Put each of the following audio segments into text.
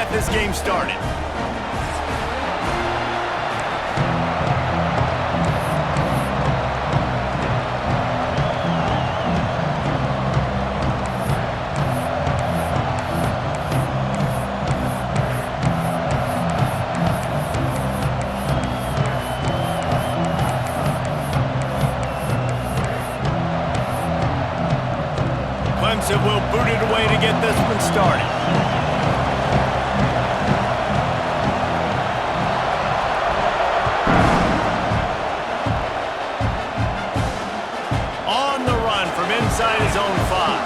get this game started. Clemson will boot it away to get this one started. On the run from inside his own 5.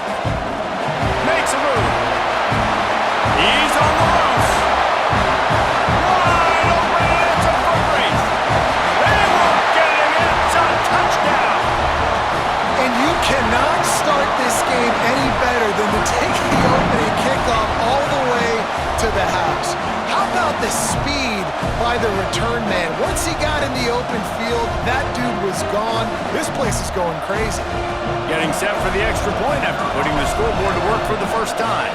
Makes a move. He's on the loose. Wide open, and it's a foot race. They won't get him. It's a touchdown. And you cannot start this game any better than to take the opening kickoff all the way to the house. How about the speed by the return man? Once he got in the open field, that dude was gone. This place is going crazy. Getting set for the extra point after putting the scoreboard to work for the first time.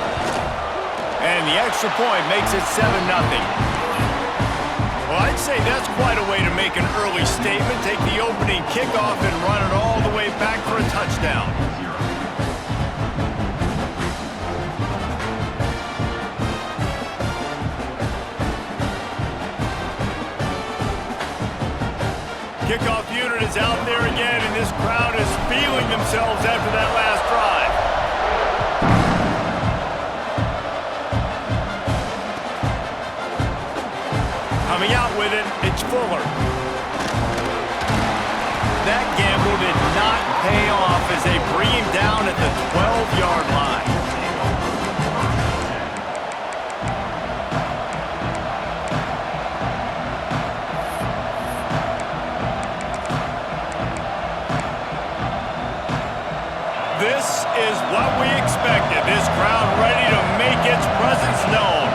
And the extra point makes it 7-0. Well, I'd say that's quite a way to make an early statement. Take the opening kickoff and run it all the way back for a touchdown. Kickoff unit is out there again, and this crowd is feeling themselves after that last drive. Coming out with it, it's Fuller. That gamble did not pay off as they bring him down at the 12-yard line. This is what we expected. This crowd ready to make its presence known.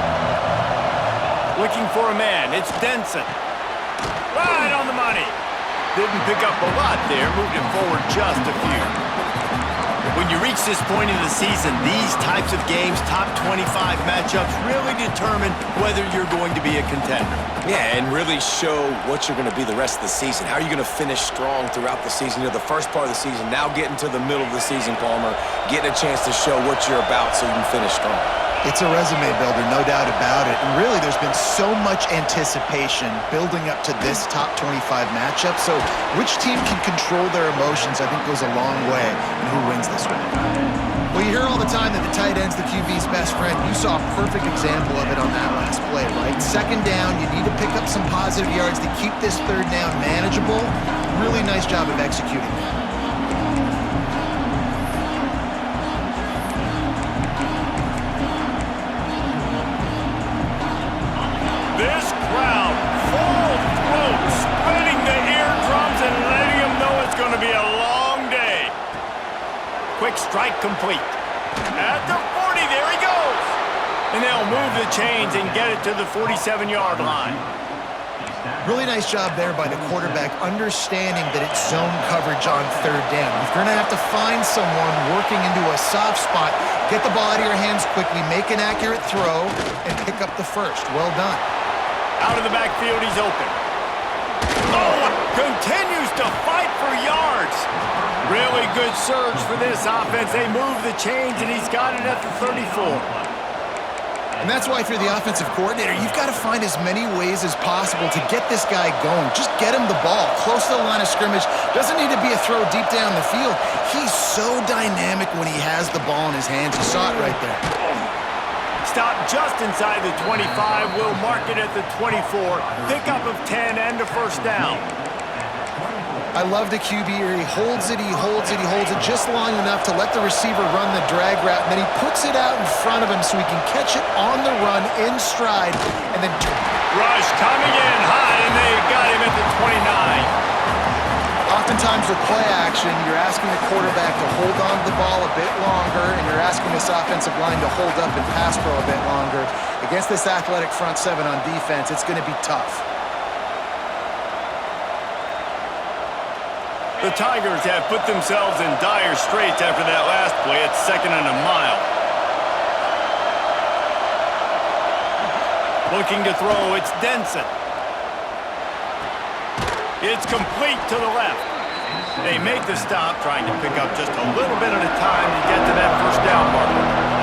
Looking for a man. It's Denson. Right on the money. Didn't pick up a lot there. Moved him forward just a few. When you reach this point in the season, these types of games, top 25 matchups, really determine whether you're going to be a contender. Yeah, and really show what you're going to be the rest of the season. How are you going to finish strong throughout the season? You know, the first part of the season, now getting to the middle of the season, Palmer, getting a chance to show what you're about so you can finish strong. It's a resume builder, no doubt about it. And really, there's been so much anticipation building up to this top 25 matchup. So which team can control their emotions, I think, goes a long way in who wins this one. Well, you hear all the time that the tight end's the QB's best friend. You saw a perfect example of it on that last play, right? Second down, you need to pick up some positive yards to keep this third down manageable. Really nice job of executing that. This crowd, full throat, splitting the eardrums and letting them know it's going to be a long day. Quick strike complete. At the 40, there he goes. And they'll move the chains and get it to the 47-yard line. Really nice job there by the quarterback, understanding that it's zone coverage on third down. If you're going to have to find someone working into a soft spot, get the ball out of your hands quickly, make an accurate throw, and pick up the first. Well done. Out of the backfield, he's open. Oh, continues to fight for yards. Really good surge for this offense. They move the chains, and he's got it at the 34. And that's why if you're the offensive coordinator, you've got to find as many ways as possible to get this guy going. Just get him the ball close to the line of scrimmage. Doesn't need to be a throw deep down the field. He's so dynamic when he has the ball in his hands. You saw it right there. Stop just inside the 25. We'll mark it at the 24. Pickup of 10 and a first down. I love the QB here. He holds it, he holds it, he holds it just long enough to let the receiver run the drag route, and then he puts it out in front of him so he can catch it on the run in stride, and then... Rush coming in high, and they got him at the 29. Oftentimes with play action, you're asking the quarterback to hold on to the ball a bit longer, and you're asking this offensive line to hold up and pass pro a bit longer. Against this athletic front seven on defense, it's going to be tough. The Tigers have put themselves in dire straits after that last play. It's 2nd and a mile. Looking to throw, it's Denson. It's complete to the left. They make the stop, trying to pick up just a little bit at a time to get to that first down marker.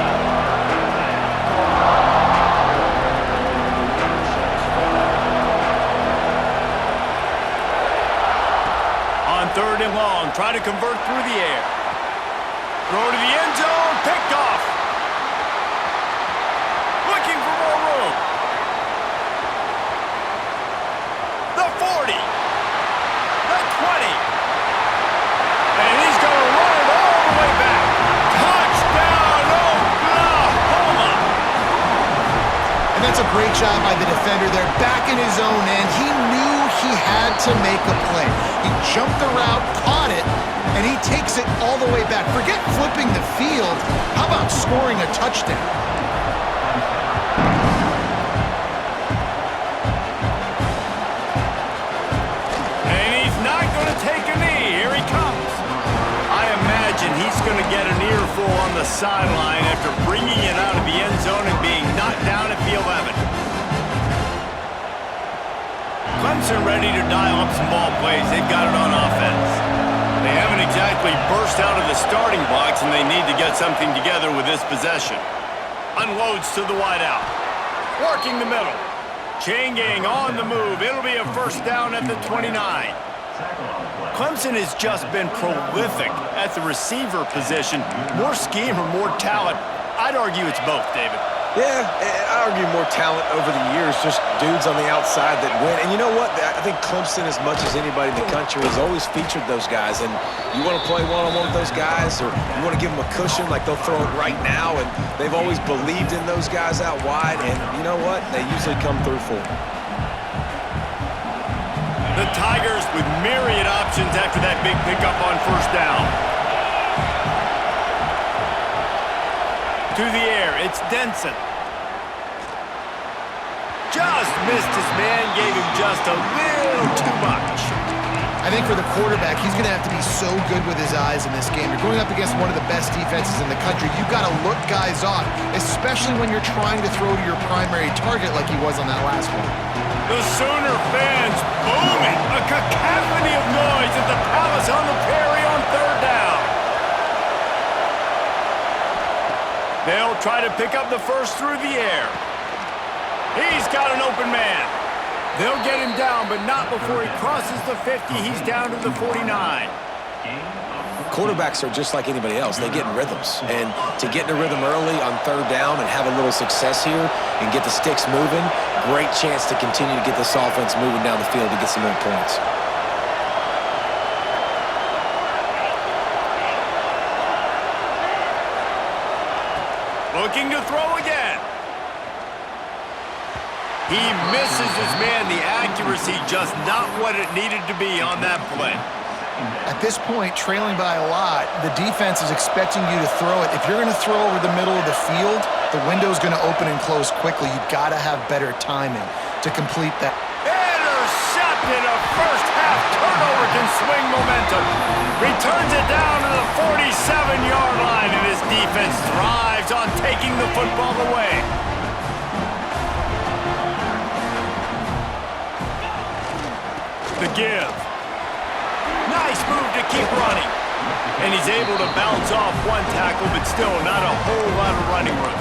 Third and long, try to convert through the air. Throw to the end zone, picked off. Looking for more room. The 40. The 20. And he's going to run it all the way back. Touchdown, Oklahoma. And that's a great job by the defender there, back in his own end. He knew he had to make a play. He jumped the route, caught it, and he takes it all the way back. Forget flipping the field. How about scoring a touchdown? And he's not going to take a knee. Here he comes. I imagine he's going to get an earful on the sideline after bringing it out of the end zone and being knocked down at the 11. Clemson ready to dial up some ball plays. They've got it on offense. They haven't exactly burst out of the starting blocks, and they need to get something together with this possession. Unloads to the wideout. Working the middle. Chain gang on the move. It'll be a first down at the 29. Clemson has just been prolific at the receiver position. More scheme or more talent? I'd argue it's both, David. Yeah, I argue more talent over the years, just dudes on the outside that win. And you know what? I think Clemson, as much as anybody in the country, has always featured those guys. And you want to play one-on-one with those guys, or you want to give them a cushion, like they'll throw it right now. And they've always believed in those guys out wide. And you know what? They usually come through for them. The Tigers with myriad options after that big pickup on first down. To the air, it's Denson. Just missed his man, gave him just a little too much. I think for the quarterback, he's going to have to be so good with his eyes in this game. You're going up against one of the best defenses in the country. You've got to look guys off, especially when you're trying to throw to your primary target like he was on that last one. The Sooner fans booming. A cacophony of noise at the Palace on the Prairie on third down. They'll try to pick up the first through the air. He's got an open man. They'll get him down, but not before he crosses the 50. He's down to the 49. Quarterbacks are just like anybody else. They get in rhythms. And to get in a rhythm early on third down and have a little success here and get the sticks moving, great chance to continue to get this offense moving down the field to get some more points. Looking to throw again. He misses his man. The accuracy just not what it needed to be on that play. At this point, trailing by a lot, the defense is expecting you to throw it. If you're going to throw over the middle of the field, the window's going to open and close quickly. You've got to have better timing to complete that. Intercepted. A first half turnover can swing momentum. Returns it down to the 47-yard line, and his defense thrives on taking the football away. The give. Nice move to keep running. And he's able to bounce off one tackle, but still not a whole lot of running room.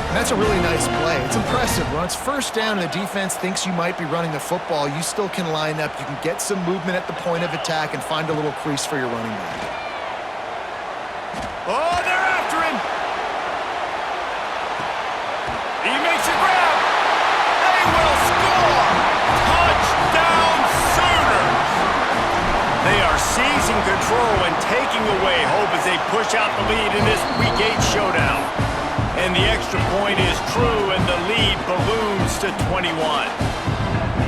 And that's a really nice play. It's impressive. When it's first down and the defense thinks you might be running the football, you still can line up. You can get some movement at the point of attack and find a little crease for your running back. Oh, they're after him. He makes a grab. They will score. Touchdown Sooners. They are seizing control and taking away hope as they push out the lead in this Week 8 showdown. And the extra point is true, and the lead balloons to 21.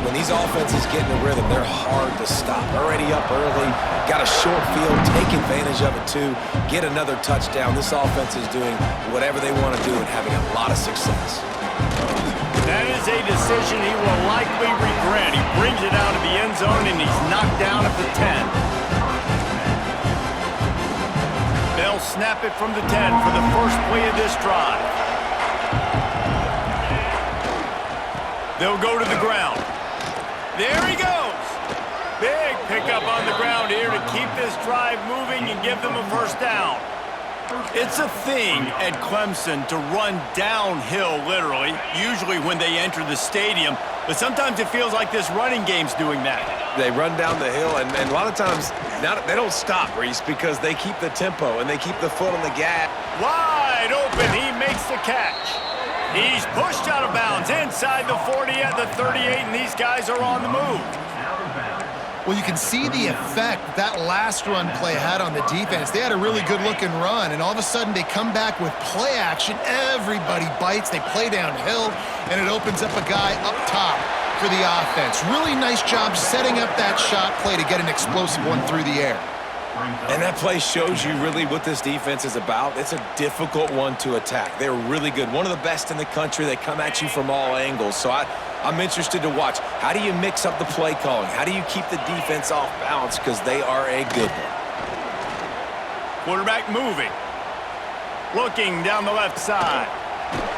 When these offenses get in a rhythm, they're hard to stop. Already up early, got a short field, take advantage of it too, get another touchdown. This offense is doing whatever they want to do and having a lot of success. That is a decision he will likely regret. He brings it out of the end zone, and he's knocked down at the 10. They'll snap it from the 10 for the first play of this drive. They'll go to the ground. There he goes. Big pickup on the ground here to keep this drive moving and give them a first down. It's a thing at Clemson to run downhill, literally, usually when they enter the stadium. But sometimes it feels like this running game's doing that. They run down the hill, and a lot of times now they don't stop, Reese, because they keep the tempo and they keep the foot on the gas. Wide open, he makes the catch. He's pushed out of bounds inside the 40 at the 38, and these guys are on the move. Well, you can see the effect that last run play had on the defense. They had a really good-looking run, and all of a sudden they come back with play action. Everybody bites. They play downhill, and it opens up a guy up top for the offense. Really nice job setting up that shot play to get an explosive one through the air. And that play shows you really what this defense is about. It's a difficult one to attack. They're really good. One of the best in the country. They come at you from all angles. So I'm interested to watch. How do you mix up the play calling? How do you keep the defense off balance? Because they are a good one. Quarterback moving. Looking down the left side.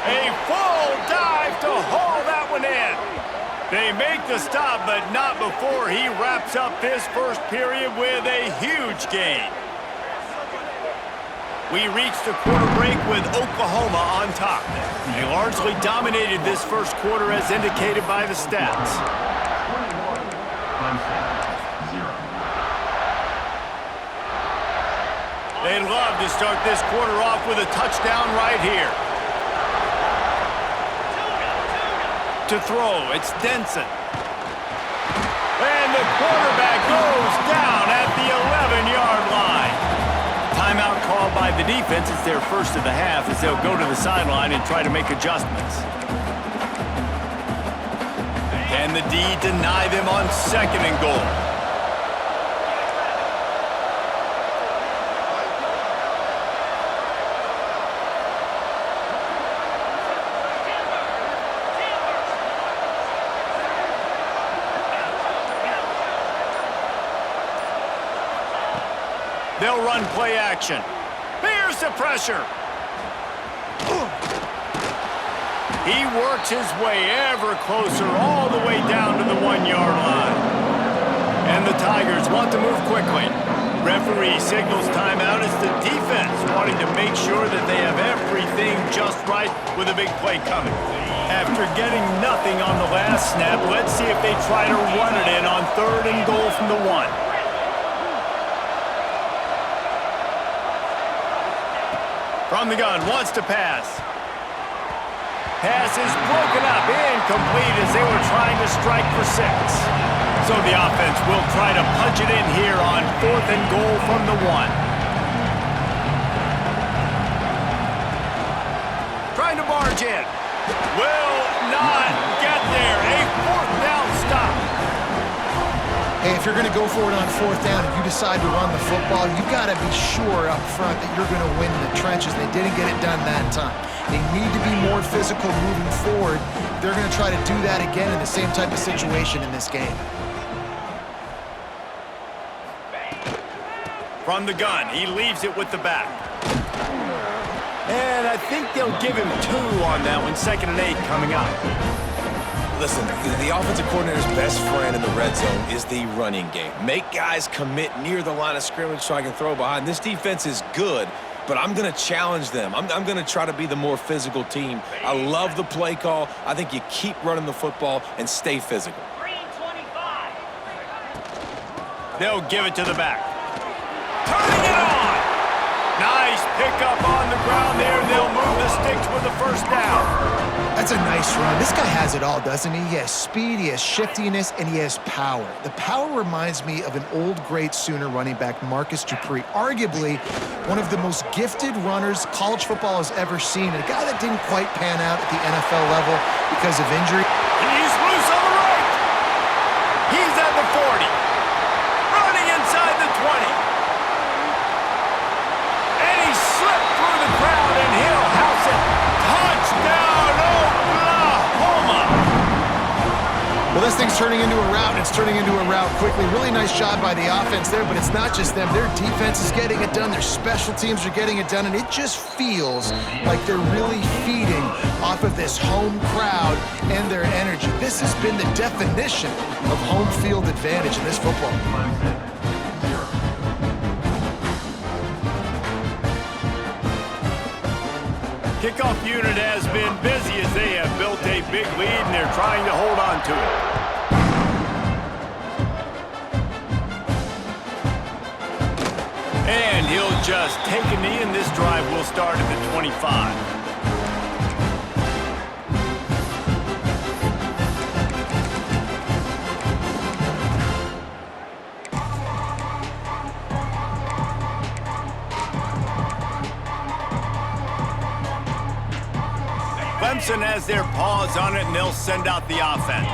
A full dive to haul that one in. They make the stop, but not before he wraps up this first period with a huge gain. We reached a quarter break with Oklahoma on top. They largely dominated this first quarter as indicated by the stats. They'd love to start this quarter off with a touchdown right here. To throw, it's Denson. And the quarterback goes down at the 11-yard line. Timeout called by the defense. It's their first of the half as they'll go to the sideline and try to make adjustments. Can the D deny them on second and goal? They'll run play action. Here's the pressure. He works his way ever closer all the way down to the 1-yard line. And the Tigers want to move quickly. Referee signals timeout. It's the defense wanting to make sure that they have everything just right with a big play coming. After getting nothing on the last snap, let's see if they try to run it in on third and goal from the 1. From the gun, wants to pass. Pass is broken up, incomplete as they were trying to strike for 6. So the offense will try to punch it in here on fourth and goal from the 1. Trying to barge in. Will not get there. A fourth down stop. Hey, if you're going to go for it on fourth down and you decide to run the football, you've got to be sure up front that you're going to win the trenches. They didn't get it done that time. They need to be more physical moving forward. They're going to try to do that again in the same type of situation in this game. From the gun, he leaves it with the back. And I think they'll give him 2 on that one. 2nd and 8 coming up. Listen, the offensive coordinator's best friend in the red zone is the running game. Make guys commit near the line of scrimmage so I can throw behind. This defense is good, but I'm going to challenge them. I'm going to try to be the more physical team. I love the play call. I think you keep running the football and stay physical. They'll give it to the back. Turning it on! Nice pickup on the ground there. They'll move the sticks with the first down. That's a nice run. This guy has it all, doesn't he? He has speed, he has shiftiness, and he has power. The power reminds me of an old great Sooner running back, Marcus Dupree. Arguably one of the most gifted runners college football has ever seen. A guy that didn't quite pan out at the NFL level because of injury. He's loose on the right. He's at the 40. Running inside the 20. And he slipped through the crowd, and he'll house it. Touchdown, Oklahoma! Well, this thing's turning into a rout, and it's turning into a rout quickly. Really nice job by the offense there, but it's not just them. Their defense is getting it done. Their special teams are getting it done, and it just feels like they're really feeding off of this home crowd and their energy. This this has been the definition of home field advantage in this football game. Kickoff unit has been busy as they have built a big lead, and they're trying to hold on to it. And he'll just take a knee, and this drive will start at the 25. Clemson has their paws on it, and they'll send out the offense.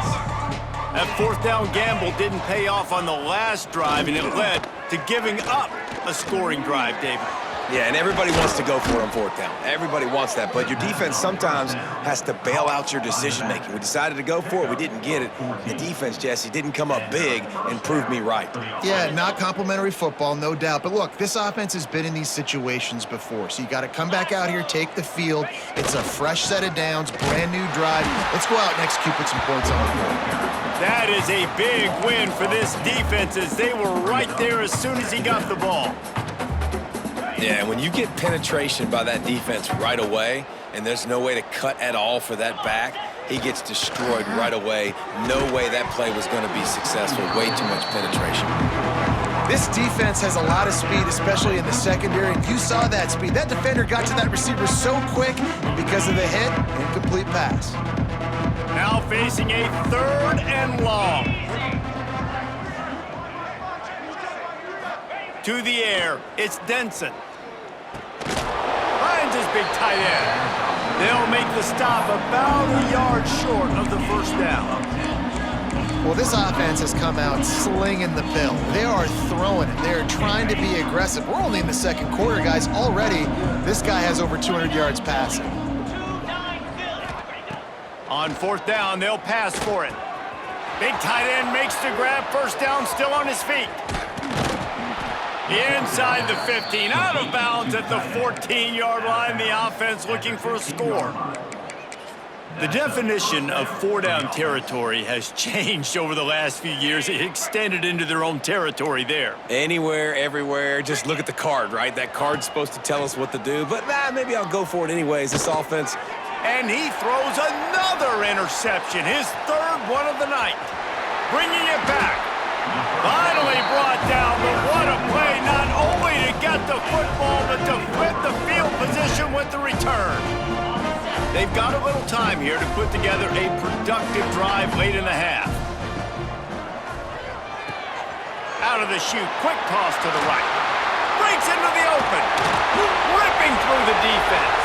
That fourth down gamble didn't pay off on the last drive, and it led to giving up a scoring drive, David. Yeah, and everybody wants to go for it on fourth down. Everybody wants that, but your defense sometimes has to bail out your decision-making. We decided to go for it. We didn't get it. The defense, Jesse, didn't come up big and prove me right. Yeah, not complimentary football, no doubt. But look, this offense has been in these situations before, so you got to come back out here, take the field. It's a fresh set of downs, brand new drive. Let's go out and execute, put some points on the board. That is a big win for this defense, as they were right there as soon as he got the ball. Yeah, when you get penetration by that defense right away, and there's no way to cut at all for that back, he gets destroyed right away. No way that play was going to be successful. Way too much penetration. This defense has a lot of speed, especially in the secondary, and you saw that speed. That defender got to that receiver so quick, and because of the hit, incomplete pass. Now facing a 3rd and long. To the air, it's Denson. Finds his big tight end. They'll make the stop about a yard short of the first down. Well, this offense has come out slinging the pill. They are throwing it. They are trying to be aggressive. We're only in the second quarter, guys. Already, this guy has over 200 yards passing. On fourth down, they'll pass for it. Big tight end makes the grab. First down, still on his feet. Inside the 15, out of bounds at the 14-yard line. The offense looking for a score. The definition of 4-down territory has changed over the last few years. It extended into their own territory there. Anywhere, everywhere, just look at the card, right? That card's supposed to tell us what to do, but maybe I'll go for it anyways. This offense. And he throws another interception, his 3rd one of the night. Bringing it back. Finally brought down, but what a play, not only to get the football, but to flip the field position with the return. They've got a little time here to put together a productive drive late in the half. Out of the chute, quick toss to the right. Breaks into the open. Ripping through the defense.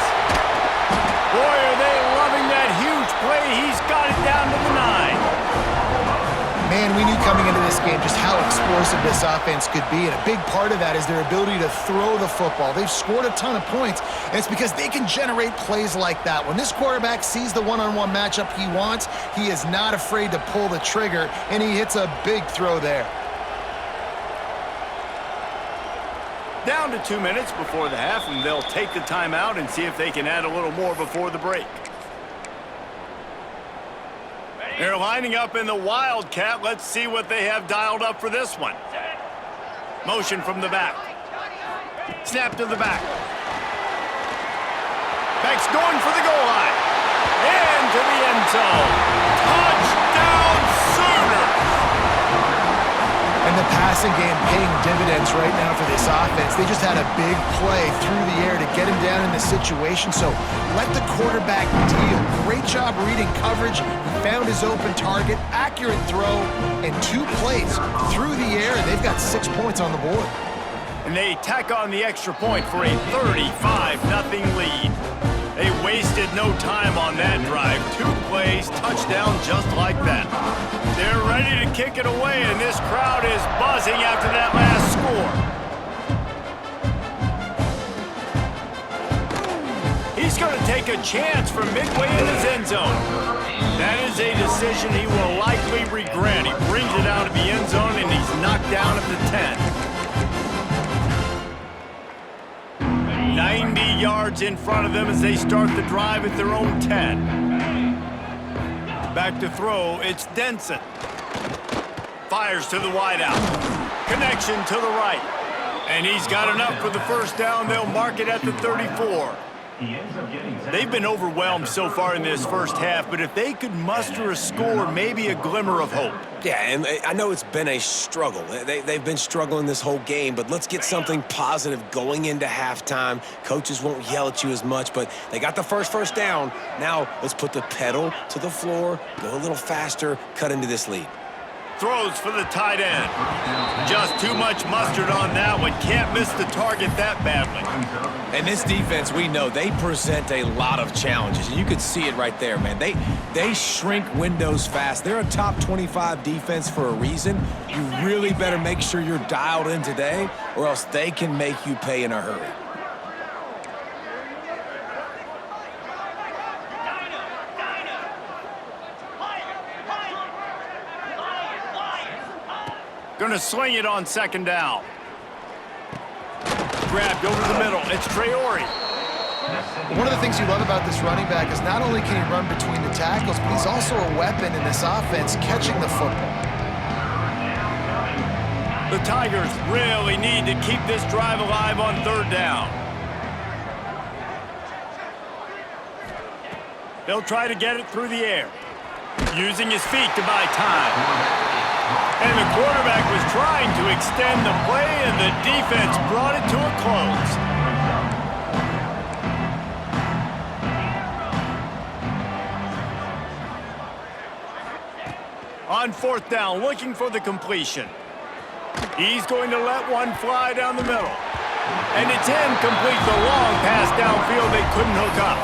Boy, are they loving that huge play. He's got it down to the 9. Man, we knew coming into this game just how explosive this offense could be, and a big part of that is their ability to throw the football. They've scored a ton of points, and it's because they can generate plays like that. When this quarterback sees the one-on-one matchup he wants, he is not afraid to pull the trigger, and he hits a big throw there. Down to 2 minutes before the half, and they'll take the timeout and see if they can add a little more before the break. They're lining up in the Wildcat. Let's see what they have dialed up for this one. Motion from the back. Snap to the back. Back's going for the goal line. Into the end zone. Touchdown Sooners! And the passing game paying dividends right now for this offense. They just had a big play through the air to get him down in the situation. So let the quarterback deal. Great job reading coverage. He found his open target, accurate throw, and 2 plays through the air. And they've got 6 points on the board. And they tack on the extra point for a 35-0 lead. They wasted no time on that drive. 2 plays, touchdown just like that. They're ready to kick it away, and this crowd is buzzing after that last score. He's going to take a chance from midway in his end zone. That is a decision he will likely regret. He brings it out of the end zone, and he's knocked down at the 10. 90 yards in front of them as they start the drive at their own 10. Back to throw, it's Denson. Fires to the wideout. Connection to the right. And he's got enough for the first down. They'll mark it at the 34. They've been overwhelmed so far in this first half, but if they could muster a score, maybe a glimmer of hope. Yeah, and I know it's been a struggle. They've been struggling this whole game, but let's get something positive going into halftime. Coaches won't yell at you as much, but they got the first down. Now let's put the pedal to the floor, go a little faster, cut into this lead. Throws for the tight end. Just too much mustard on that one. Can't miss the target that badly. And this defense, we know, they present a lot of challenges. And you could see it right there, man. They shrink windows fast. They're a top 25 defense for a reason. You really better make sure you're dialed in today, or else they can make you pay in a hurry. Gonna swing it on second down. Grabbed over the middle. It's Traore. One of the things you love about this running back is not only can he run between the tackles, but he's also a weapon in this offense catching the football. The Tigers really need to keep this drive alive on third down. They'll try to get it through the air, using his feet to buy time. And the quarterback was trying to extend the play, and the defense brought it to a close. On fourth down, looking for the completion. He's going to let one fly down the middle. And it's incomplete. The long pass downfield, they couldn't hook up.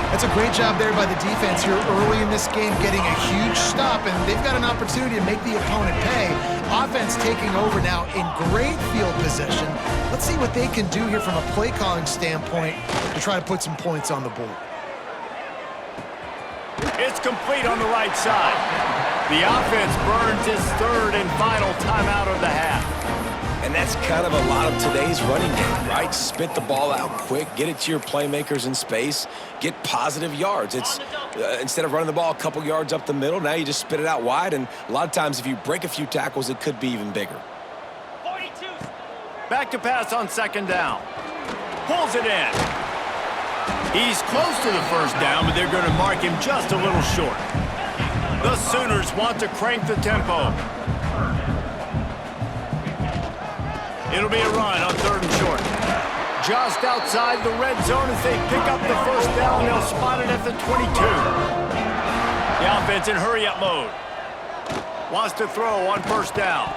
That's a great job there by the defense here early in this game, getting a huge stop, and they've got an opportunity to make the opponent pay. Offense taking over now in great field position. Let's see what they can do here from a play calling standpoint to try to put some points on the board. It's complete on the right side. The offense burns his third and final timeout of the half. And that's kind of a lot of today's running game, right? Spit the ball out quick, get it to your playmakers in space, get positive yards. It's instead of running the ball a couple yards up the middle, now you just spit it out wide, and a lot of times if you break a few tackles, it could be even bigger. 42. Back to pass on second down. Pulls it in. He's close to the first down, but they're going to mark him just a little short. The Sooners want to crank the tempo. It'll be a run on third and short. Just outside the red zone as they pick up the first down. They'll spot it at the 22. The offense in hurry-up mode. Wants to throw on first down.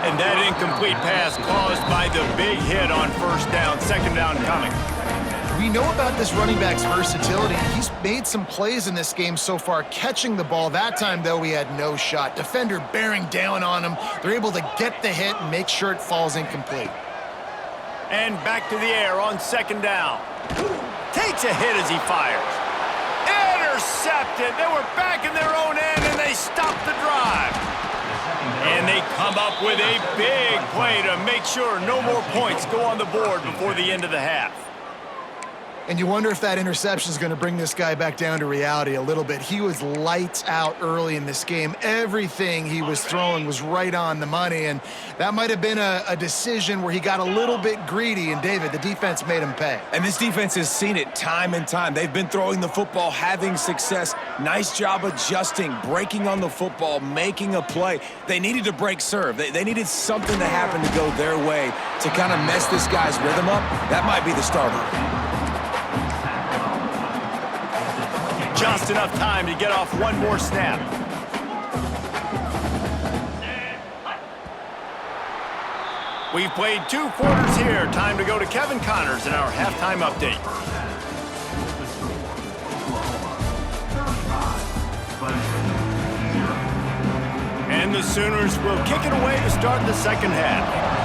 And that incomplete pass caused by the big hit on first down. Second down coming. We know about this running back's versatility. He's made some plays in this game so far, catching the ball. That time, though, he had no shot. Defender bearing down on him. They're able to get the hit and make sure it falls incomplete. And back to the air on second down. Takes a hit as he fires. Intercepted. They were back in their own end, and they stopped the drive. And they come up with a big play to make sure no more points go on the board before the end of the half. And you wonder if that interception is going to bring this guy back down to reality a little bit. He was lights out early in this game. Everything he was throwing was right on the money, and that might have been a decision where he got a little bit greedy, and David, the defense made him pay. And this defense has seen it time and time. They've been throwing the football, having success. Nice job adjusting, breaking on the football, making a play. They needed to break serve. They needed something to happen to go their way to kind of mess this guy's rhythm up. That might be the starter. Just enough time to get off one more snap. We've played 2 quarters here. Time to go to Kevin Connors in our halftime update. And the Sooners will kick it away to start the second half.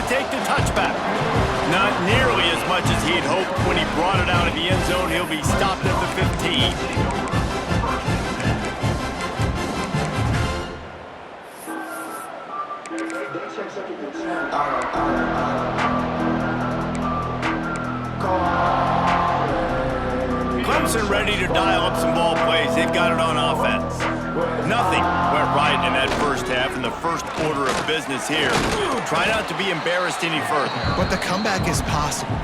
Take the touchback. Not nearly as much as he'd hoped when he brought it out of the end zone. He'll be stopped at the 15. Clemson ready to dial up some ball plays. They've got it on offense. Nothing went right in that first half in the first order of business here. Try not to be embarrassed any further. But the comeback is possible.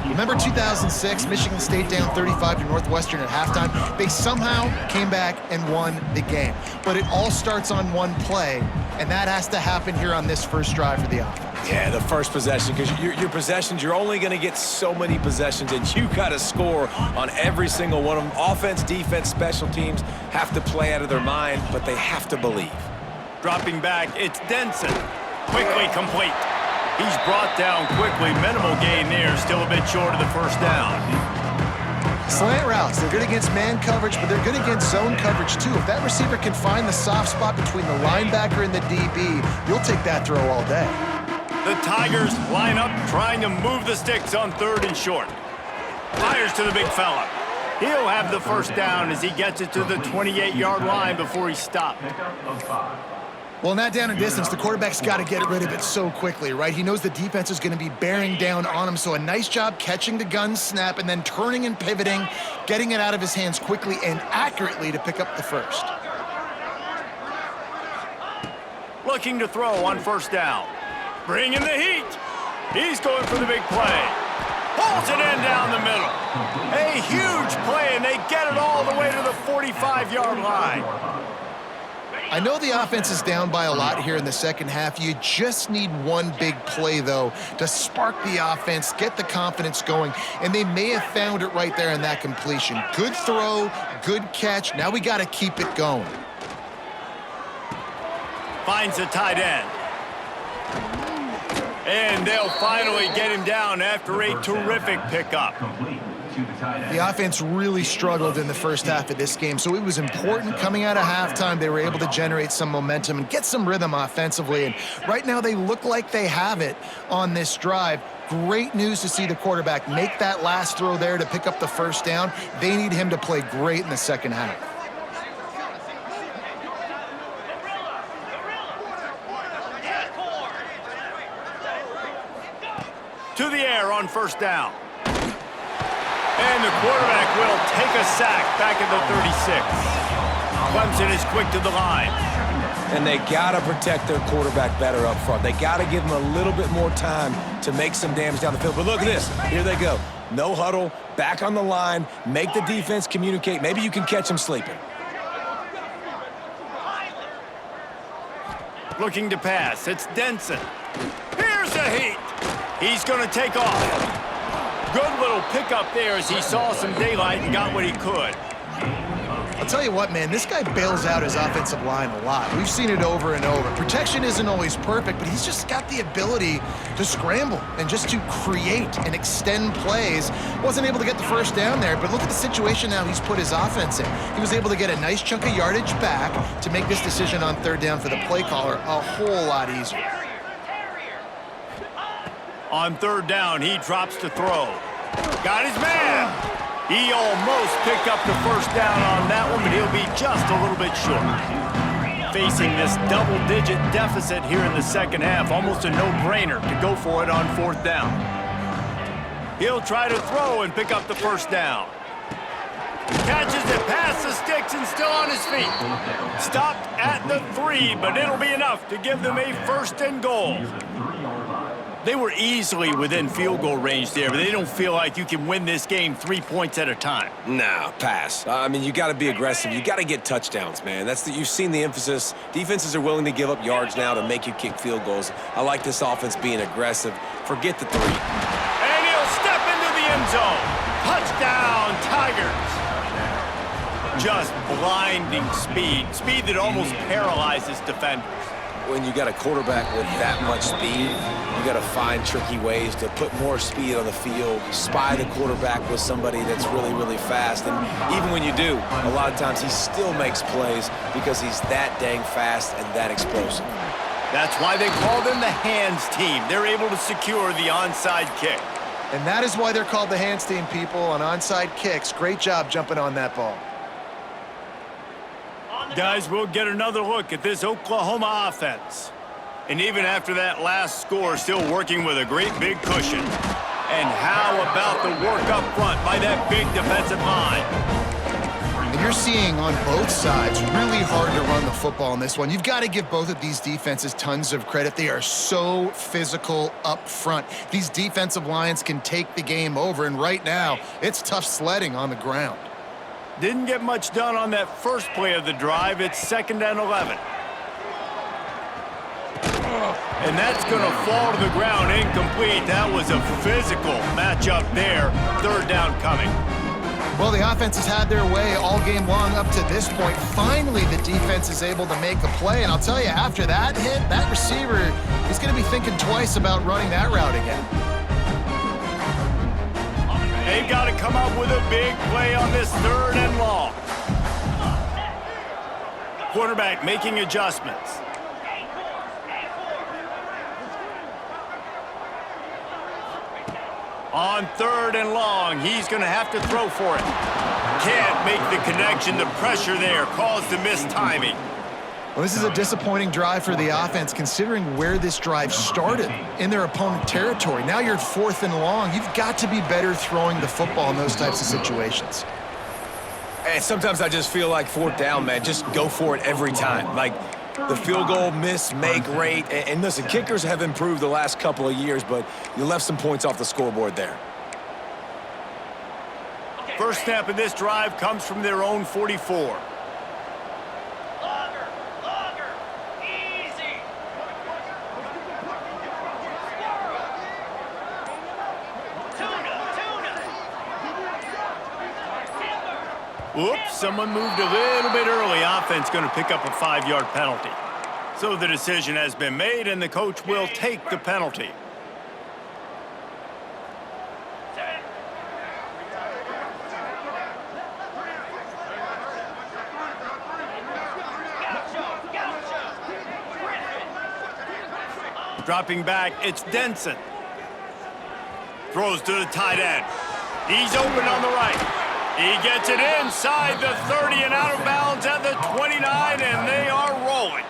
Remember 2006, Michigan State down 35 to Northwestern at halftime? They somehow came back and won the game. But it all starts on one play, and that has to happen here on this first drive for the offense. Yeah, the first possession, because your possessions, you're only going to get so many possessions, and you got to score on every single one of them. Offense, defense, special teams have to play out of their mind, but they have to believe. Dropping back, it's Denson. Quickly complete. He's brought down quickly. Minimal gain there, still a bit short of the first down. Slant routes, they're good against man coverage, but they're good against zone coverage too. If that receiver can find the soft spot between the linebacker and the DB, you'll take that throw all day. The Tigers line up, trying to move the sticks on 3rd and short. Fires to the big fella. He'll have the first down as he gets it to the 28-yard line before he's stopped. Well, in that down and distance, the quarterback's got to get rid of it so quickly, right? He knows the defense is going to be bearing down on him, so a nice job catching the gun snap and then turning and pivoting, getting it out of his hands quickly and accurately to pick up the first. Looking to throw on first down. Bring in the heat. He's going for the big play. Pulls it in down the middle. A huge play, and they get it all the way to the 45-yard line. I know the offense is down by a lot here in the second half. You just need one big play, though, to spark the offense, get the confidence going, and they may have found it right there in that completion. Good throw, good catch. Now we got to keep it going. Finds the tight end. And they'll finally get him down after a terrific pickup. The offense really struggled in the first half of this game, so it was important coming out of halftime. They were able to generate some momentum and get some rhythm offensively, and right now they look like they have it on this drive. Great news to see the quarterback make that last throw there to pick up the first down. They need him to play great in the second half. To the air on first down. And the quarterback will take a sack back at the 36. Clemson is quick to the line. And they got to protect their quarterback better up front. They got to give him a little bit more time to make some damage down the field. But look at this. Here they go. No huddle, back on the line, make the defense communicate. Maybe you can catch him sleeping. Looking to pass. It's Denson. Here's the heat. He's going to take off. Good little pickup there as he saw some daylight and got what he could. I'll tell you what, man, this guy bails out his offensive line a lot. We've seen it over and over. Protection isn't always perfect, but he's just got the ability to scramble and just to create and extend plays. Wasn't able to get the first down there, but look at the situation now he's put his offense in. He was able to get a nice chunk of yardage back to make this decision on 3rd down for the play caller a whole lot easier. On 3rd down, he drops to throw. Got his man. He almost picked up the first down on that one, but he'll be just a little bit short. Facing this double-digit deficit here in the second half, almost a no-brainer to go for it on 4th down. He'll try to throw and pick up the first down. Catches it past the sticks and still on his feet. Stopped at the 3, but it'll be enough to give them a 1st and goal. They were easily within field goal range there, but they don't feel like you can win this game 3 points at a time. Nah, pass. I mean, you got to be aggressive. You got to get touchdowns, man. You've seen the emphasis. Defenses are willing to give up yards now to make you kick field goals. I like this offense being aggressive. Forget the 3. And he'll step into the end zone. Touchdown, Tigers. Just blinding speed. Speed that almost paralyzes defenders. When you got a quarterback with that much speed, you got to find tricky ways to put more speed on the field, spy the quarterback with somebody that's really, really fast. And even when you do, a lot of times he still makes plays because he's that dang fast and that explosive. That's why they call them the hands team. They're able to secure the onside kick. And that is why they're called the hands team, people, on onside kicks. Great job jumping on that ball. Guys, we'll get another look at this Oklahoma offense. And even after that last score, still working with a great big cushion. And how about the work up front by that big defensive line? And you're seeing on both sides really hard to run the football in this one. You've got to give both of these defenses tons of credit. They are so physical up front. These defensive lines can take the game over, and right now, it's tough sledding on the ground. Didn't get much done on that first play of the drive. It's 2nd and 11. And that's going to fall to the ground incomplete. That was a physical matchup there. 3rd down coming. Well, the offense has had their way all game long up to this point. Finally, the defense is able to make a play. And I'll tell you, after that hit, that receiver is going to be thinking twice about running that route again. They've got to come up with a big play on this 3rd and long. Quarterback making adjustments. On 3rd and long, he's going to have to throw for it. Can't make the connection. The pressure there caused the mistiming. Well, this is a disappointing drive for the offense, considering where this drive started in their opponent territory. Now you're at 4th and long. You've got to be better throwing the football in those types of situations. And sometimes I just feel like 4th down, man. Just go for it every time. Like, the field goal miss-make rate. And listen, kickers have improved the last couple of years, but you left some points off the scoreboard there. First snap of this drive comes from their own 44. Whoops, someone moved a little bit early. Offense going to pick up a 5-yard penalty. So the decision has been made, and the coach will take the penalty. Dropping back, it's Denson. Throws to the tight end. He's open on the right. He gets it inside the 30 and out of bounds at the 29, and they are rolling.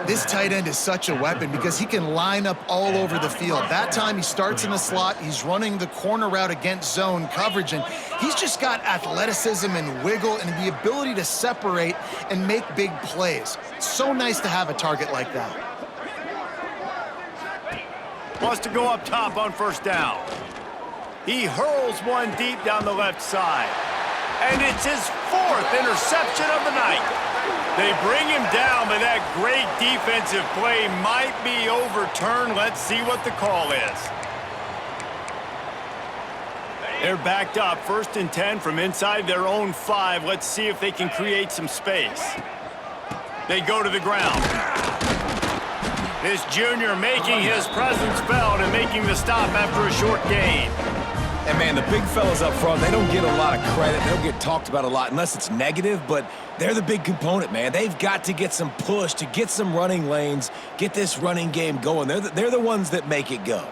This tight end is such a weapon because he can line up all over the field. That time he starts in the slot, he's running the corner route against zone coverage, and he's just got athleticism and wiggle and the ability to separate and make big plays. It's so nice to have a target like that. Wants to go up top on 1st down. He hurls one deep down the left side. And it's his 4th interception of the night. They bring him down, but that great defensive play might be overturned. Let's see what the call is. They're backed up, 1st and 10 from inside their own 5. Let's see if they can create some space. They go to the ground. This junior making his presence felt and making the stop after a short gain. And, man, the big fellas up front, they don't get a lot of credit. They don't get talked about a lot unless it's negative, but they're the big component, man. They've got to get some push, to get some running lanes, get this running game going. They're the ones that make it go.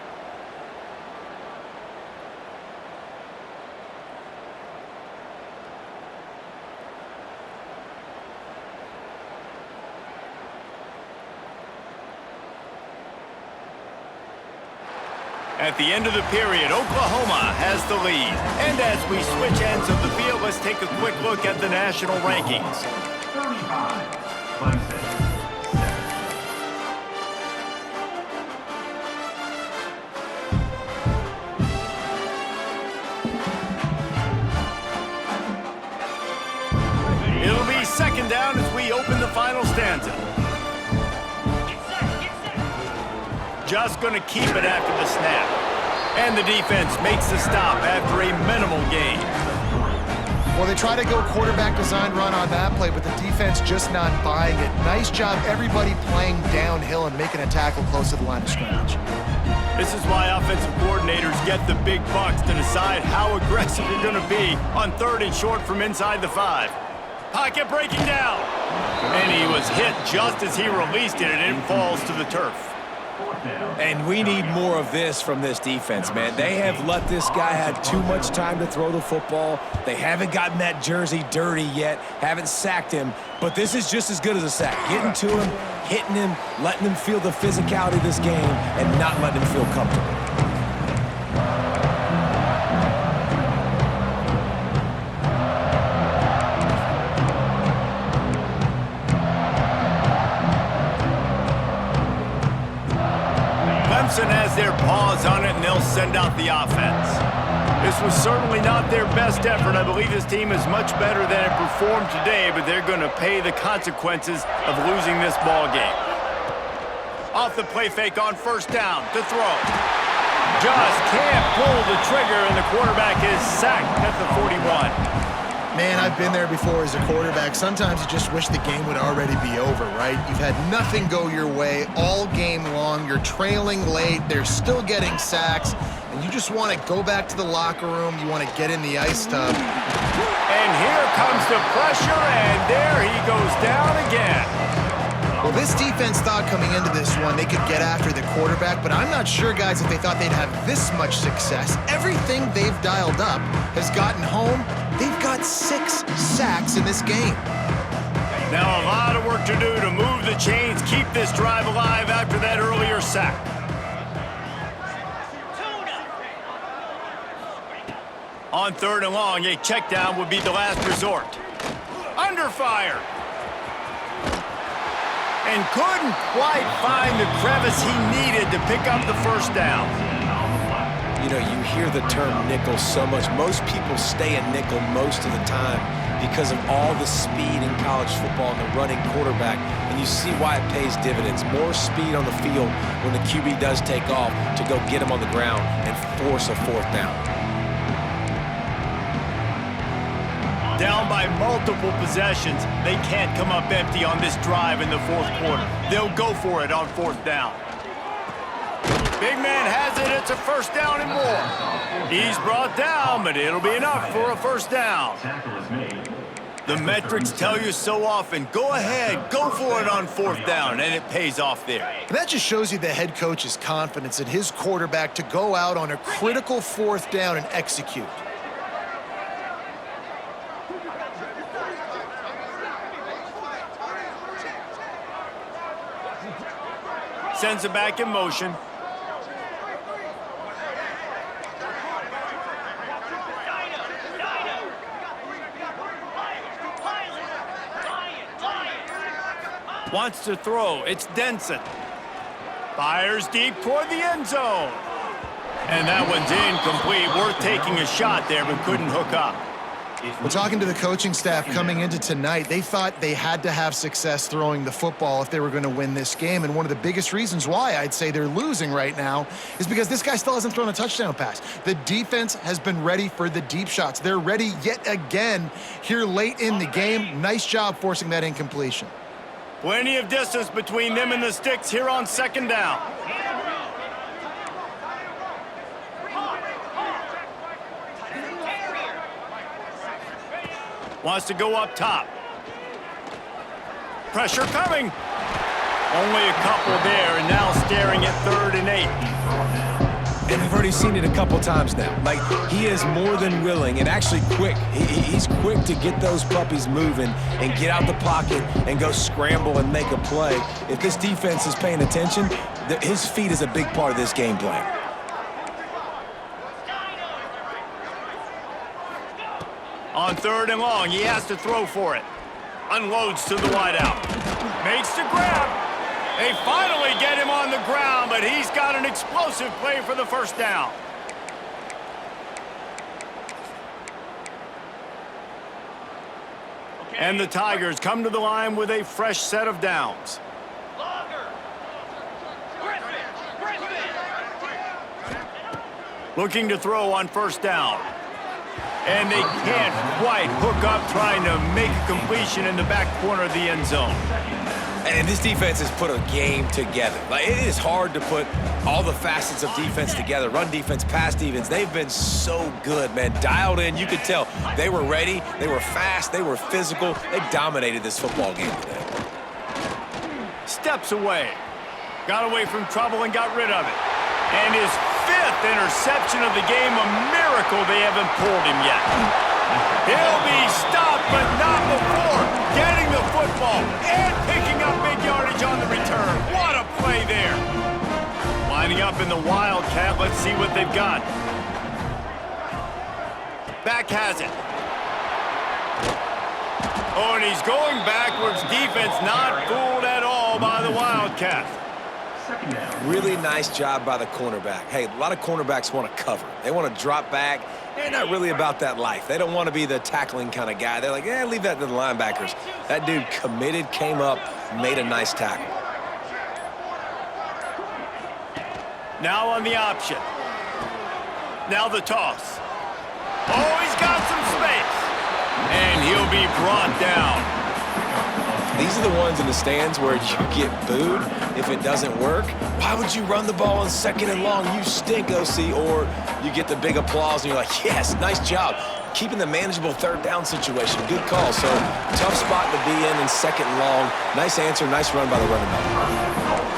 At the end of the period, Oklahoma has the lead. And as we switch ends of the field, let's take a quick look at the national rankings. 35, Clemson. It'll be 2nd down as we open the final stanza. Just going to keep it after the snap. And the defense makes the stop after a minimal gain. Well, they try to go quarterback design run on that play, but the defense just not buying it. Nice job, everybody playing downhill and making a tackle close to the line of scrimmage. This is why offensive coordinators get the big bucks to decide how aggressive you're going to be on 3rd and short from inside the 5. Pocket breaking down. And he was hit just as he released it, and it falls to the turf. And we need more of this from this defense, man. They have let this guy have too much time to throw the football. They haven't gotten that jersey dirty yet, haven't sacked him, but this is just as good as a sack. Getting to him, hitting him, letting him feel the physicality of this game, and not letting him feel comfortable. pause on it, and they'll send out the offense. This was certainly not their best effort. I believe this team is much better than it performed today, but they're going to pay the consequences of losing this ball game. Off the play fake on first down to throw. Just can't pull the trigger, and the quarterback is sacked at the 41. Man, I've been there before as a quarterback. Sometimes you just wish the game would already be over, right? You've had nothing go your way all game long. You're trailing late. They're still getting sacks. And you just want to go back to the locker room. You want to get in the ice tub. And here comes the pressure, and there he goes down again. Well, this defense thought coming into this one they could get after the quarterback, but I'm not sure, guys, if they thought they'd have this much success. Everything they've dialed up has gotten home. They've got 6 sacks in this game. Now a lot of work to do to move the chains, keep this drive alive after that earlier sack. On 3rd and long, a check down would be the last resort. Under fire. And couldn't quite find the crevice he needed to pick up the first down. You know, you hear the term nickel so much. Most people stay a nickel most of the time because of all the speed in college football and the running quarterback. And you see why it pays dividends. More speed on the field when the QB does take off to go get him on the ground and force a 4th down. Down by multiple possessions, they can't come up empty on this drive in the 4th quarter. They'll go for it on 4th down. Big man has it. It's a 1st down and more. He's brought down, but it'll be enough for a 1st down. The metrics tell you so often, go ahead, go for it on 4th down, and it pays off there. And that just shows you the head coach's confidence in his quarterback to go out on a critical 4th down and execute. Sends it back in motion. Wants to throw. It's Denson. Fires deep toward the end zone. And that one's incomplete. Worth taking a shot there, but couldn't hook up. Well, talking to the coaching staff coming into tonight, they thought they had to have success throwing the football if they were going to win this game. And one of the biggest reasons why I'd say they're losing right now is because this guy still hasn't thrown a touchdown pass. The defense has been ready for the deep shots. They're ready yet again here late in the game. Nice job forcing that incompletion. Plenty of distance between them and the sticks here on 2nd down. Wants to go up top. Pressure coming. Only a couple there, and now staring at 3rd and 8. And we've already seen it a couple times now. Like, he is more than willing and actually quick. He's quick to get those puppies moving and get out the pocket and go scramble and make a play. If this defense is paying attention, his feet is a big part of this game plan. On 3rd and long, he has to throw for it. Unloads to the wideout. Makes the grab. They finally get him on the ground, but he's got an explosive play for the 1st down. And the Tigers come to the line with a fresh set of downs. Looking to throw on 1st down. And they can't quite hook up trying to make a completion in the back corner of the end zone. And this defense has put a game together. Like, it is hard to put all the facets of defense together. Run defense, pass defense. They've been so good, man. Dialed in. You could tell they were ready. They were fast. They were physical. They dominated this football game today. Steps away. Got away from trouble and got rid of it. And his 5th interception of the game, a miracle they haven't pulled him yet. He'll be stopped, but not before getting the football and picking up big yardage on the return. What a play there. Lining up in the Wildcat. Let's see what they've got. Back has it. Oh, and he's going backwards. Defense not fooled at all by the Wildcat. second down. Really nice job by the cornerback. Hey, a lot of cornerbacks want to cover. They want to drop back. They're not really about that life. They don't want to be the tackling kind of guy. They're like, leave that to the linebackers. That dude committed, came up, made a nice tackle. Now on the option. Now the toss. Oh, he's got some space. And he'll be brought down. These are the ones in the stands where you get booed if it doesn't work. Why would you run the ball on 2nd and long? You stink, OC. Or you get the big applause and you're like, yes, nice job. Keeping the manageable 3rd down situation. Good call. So tough spot to be in 2nd and long. Nice answer, nice run by the running back.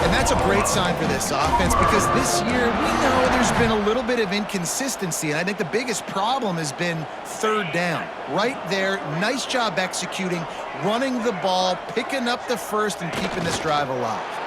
And that's a great sign for this offense because this year we know there's been a little bit of inconsistency, and I think the biggest problem has been 3rd down. Right there, nice job executing, running the ball, picking up the first, and keeping this drive alive.